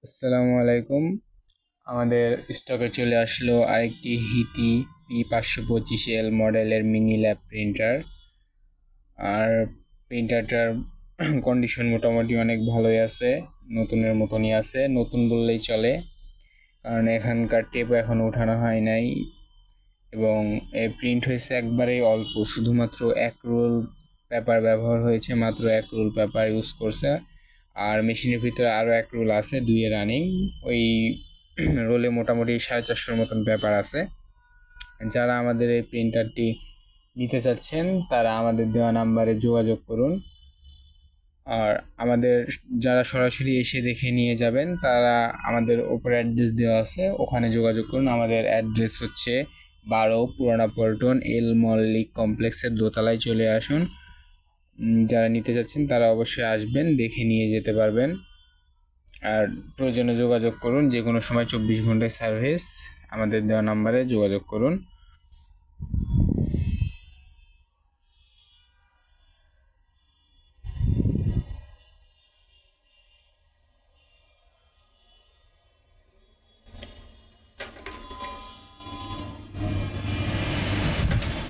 আসসালামু আলাইকুম। আমাদের স্টকে চলে আসলো আরেকটি হিতি P525L মডেলের মিনি ল্যাব প্রিন্টার। আর প্রিন্টারটার কন্ডিশন মোটামুটি অনেক ভালোই আছে, নতুনের মতনই আছে, নতুন বললেই চলে, কারণ এখানকার টেপও এখনও উঠানো হয় নাই এবং প্রিন্ট হয়েছে একবারেই অল্প, শুধুমাত্র এক রোল পেপার ব্যবহার হয়েছে, মাত্র এক রোল পেপার ইউজ করছে। আর মেশিনের ভিতরে আরও এক রোল আছে, দুইয়ে রানিং। ওই রোলে মোটামুটি 450 মতন পেপার আছে। যারা আমাদের এই প্রিন্টারটি নিতে চাচ্ছেন তারা আমাদের দেওয়া নাম্বারে যোগাযোগ করুন। আর আমাদের যারা সরাসরি এসে দেখে নিয়ে যাবেন তারা আমাদের ওপরে অ্যাড্রেস দেওয়া আছে, ওখানে যোগাযোগ করুন। আমাদের অ্যাড্রেস হচ্ছে 12 পুরানা পল্টন এল মল্লিক কমপ্লেক্সের দোতলায় চলে আসুন। যারা নিতে চাচ্ছেন তারা অবশ্যই আসবেন, দেখে নিয়ে যেতে পারবেন। আর প্রয়োজনে যোগাযোগ করুন, যে কোনো সময় 24 ঘন্টায় সার্ভিস। আমাদের দেওয়া নাম্বারে যোগাযোগ করুন।